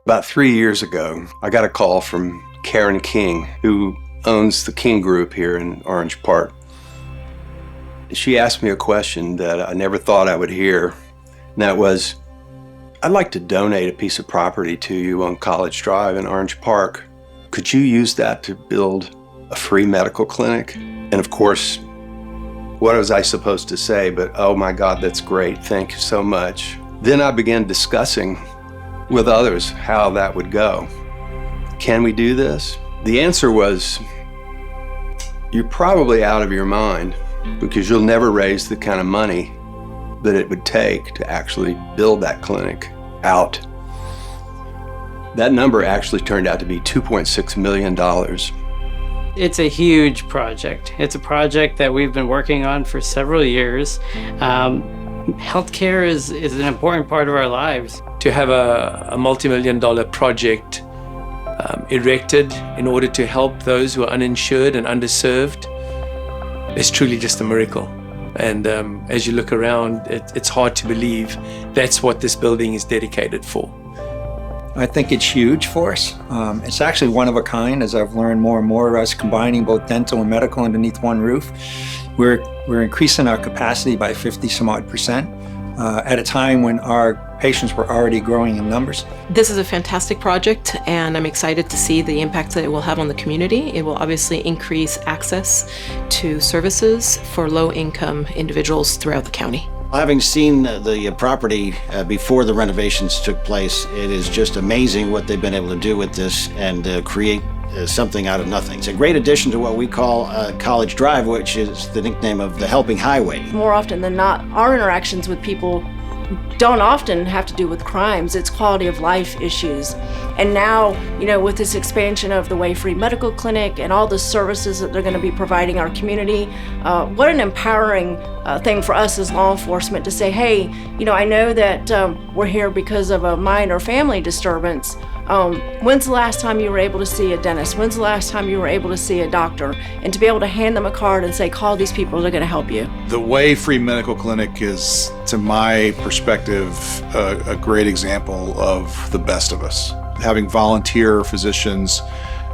About 3 years ago, I got a call from Karen King, who owns the King Group here in Orange Park. She asked me a question that I never thought I would hear, and that was, I'd like to donate a piece of property to you on College Drive in Orange Park. Could you use that to build a free medical clinic? And of course, what was I supposed to say but, oh my God, that's great, thank you so much. Then I began discussing with others how that would go. Can we do this? The answer was, you're probably out of your mind because you'll never raise the kind of money that it would take to actually build that clinic out. That number actually turned out to be $2.6 million. It's a huge project. It's a project that we've been working on for several years. Healthcare is an important part of our lives. To have a multi-million-dollar project erected in order to help those who are uninsured and underserved is truly just a miracle. And as you look around, it's hard to believe that's what this building is dedicated for. I think it's huge for us. It's actually one of a kind, as I've learned more and more of us combining both dental and medical underneath one roof. We're increasing our capacity by 50-some-odd% at a time when our patients were already growing in numbers. This is a fantastic project, and I'm excited to see the impact that it will have on the community. It will obviously increase access to services for low-income individuals throughout the county. Having seen the property before the renovations took place, it is just amazing what they've been able to do with this and create something out of nothing. It's a great addition to what we call College Drive, which is the nickname of the Helping Highway. More often than not, our interactions with people don't often have to do with crimes. It's quality of life issues. And now, with this expansion of the Way Free Medical Clinic and all the services that they're going to be providing our community, what an empowering thing for us as law enforcement to say, hey, I know that we're here because of a minor family disturbance. When's the last time you were able to see a dentist? When's the last time you were able to see a doctor? And to be able to hand them a card and say, call these people, they're going to help you. The Way Free Medical Clinic is, to my perspective, a great example of the best of us. Having volunteer physicians,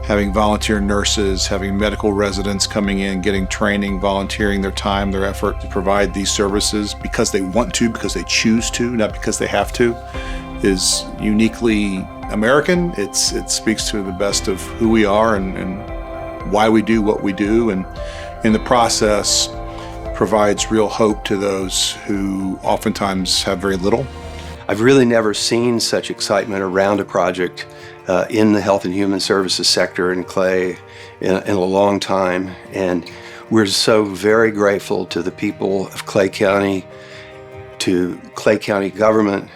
having volunteer nurses, having medical residents coming in, getting training, volunteering their time, their effort to provide these services because they want to, because they choose to, not because they have to, is uniquely American. It speaks to the best of who we are and why we do what we do, and in the process provides real hope to those who oftentimes have very little. I've really never seen such excitement around a project in the health and human services sector in Clay in a long time, and we're so very grateful to the people of Clay County, to Clay County government,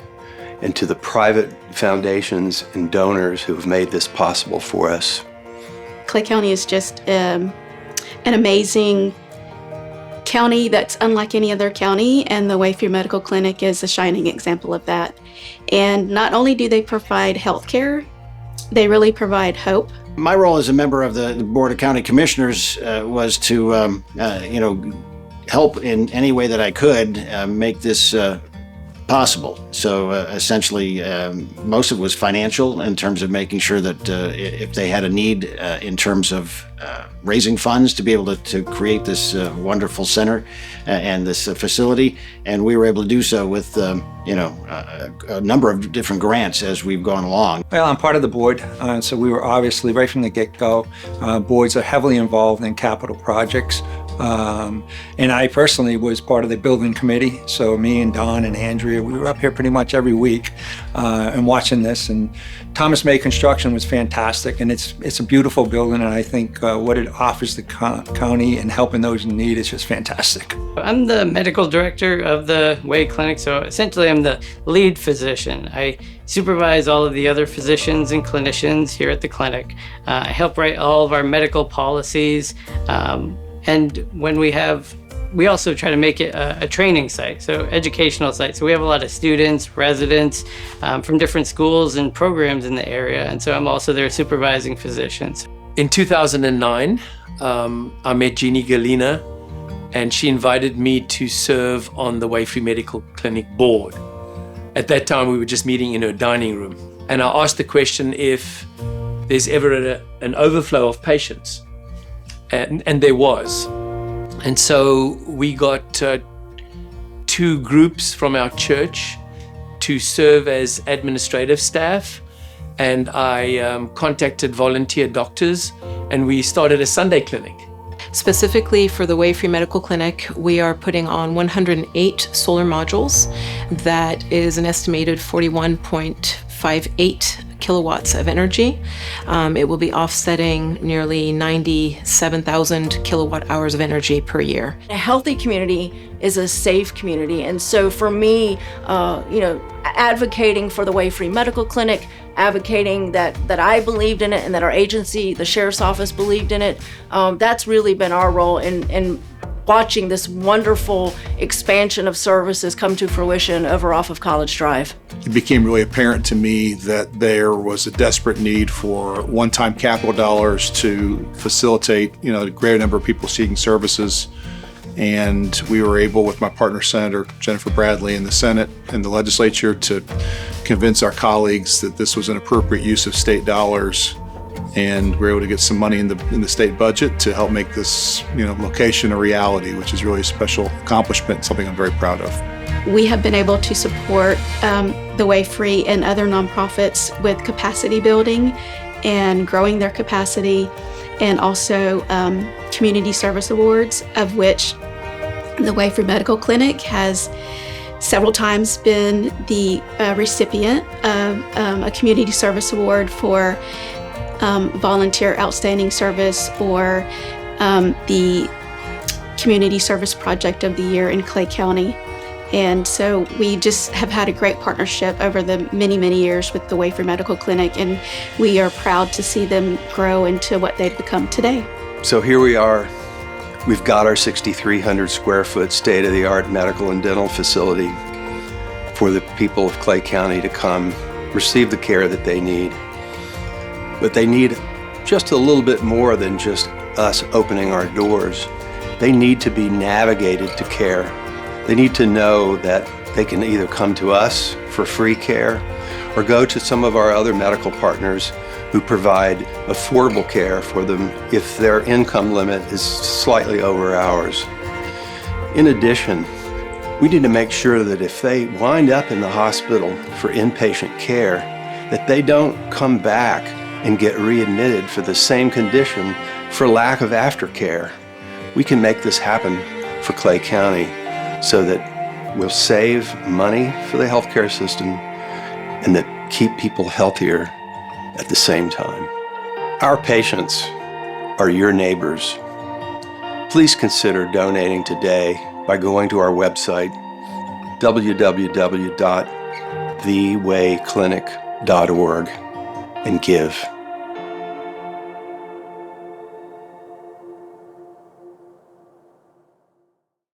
and to the private foundations and donors who have made this possible for us. Clay County is just an amazing county that's unlike any other county, and the Way Free Medical Clinic is a shining example of that. And not only do they provide health care, they really provide hope. My role as a member of the Board of County Commissioners was to, help in any way that I could make this possible. So essentially, most of it was financial in terms of making sure that if they had a need in terms of raising funds to be able to create this wonderful center and this facility, and we were able to do so with a number of different grants as we've gone along. Well, I'm part of the board, so we were obviously right from the get-go. Boards are heavily involved in capital projects. And I personally was part of the building committee, so me and Don and Andrea, we were up here pretty much every week and watching this. And Thomas May Construction was fantastic, and it's a beautiful building, and I think what it offers the county and helping those in need is just fantastic. I'm the medical director of the Way Clinic, so essentially I'm the lead physician. I supervise all of the other physicians and clinicians here at the clinic. I help write all of our medical policies. And when we also try to make it a training site, so educational site. So we have a lot of students, residents from different schools and programs in the area. And so I'm also their supervising physicians. In 2009, I met Jeannie Galina, and she invited me to serve on the Way Free Medical Clinic board. At that time, we were just meeting in her dining room. And I asked the question if there's ever an overflow of patients. And there was. And so we got 2 groups from our church to serve as administrative staff. And I contacted volunteer doctors, and we started a Sunday clinic. Specifically for the Way Free Medical Clinic, we are putting on 108 solar modules. That is an estimated 41.58 kilowatts of energy. It will be offsetting nearly 97,000 kilowatt hours of energy per year. A healthy community is a safe community. And so for me, advocating for the Way Free Medical Clinic, advocating that I believed in it and that our agency, the Sheriff's Office, believed in it, that's really been our role in watching this wonderful expansion of services come to fruition over off of College Drive. It became really apparent to me that there was a desperate need for one-time capital dollars to facilitate, a greater number of people seeking services. And we were able, with my partner, Senator Jennifer Bradley, in the Senate and the legislature, to convince our colleagues that this was an appropriate use of state dollars. And we were able to get some money in the state budget to help make this, location a reality, which is really a special accomplishment, something I'm very proud of. We have been able to support the Way Free and other nonprofits with capacity building and growing their capacity, and also community service awards, of which the Way Free Medical Clinic has several times been the recipient of a community service award for volunteer outstanding service, or the Community Service Project of the Year in Clay County. And so we just have had a great partnership over the many, many years with the Way Free Medical Clinic, and we are proud to see them grow into what they've become today. So here we are. We've got our 6,300 square foot state-of-the-art medical and dental facility for the people of Clay County to come receive the care that they need. But they need just a little bit more than just us opening our doors. They need to be navigated to care. They need to know that they can either come to us for free care or go to some of our other medical partners who provide affordable care for them if their income limit is slightly over ours. In addition, we need to make sure that if they wind up in the hospital for inpatient care, that they don't come back and get readmitted for the same condition for lack of aftercare. We can make this happen for Clay County so that we'll save money for the healthcare system and that keep people healthier at the same time. Our patients are your neighbors. Please consider donating today by going to our website, www.thewayclinic.org, and give.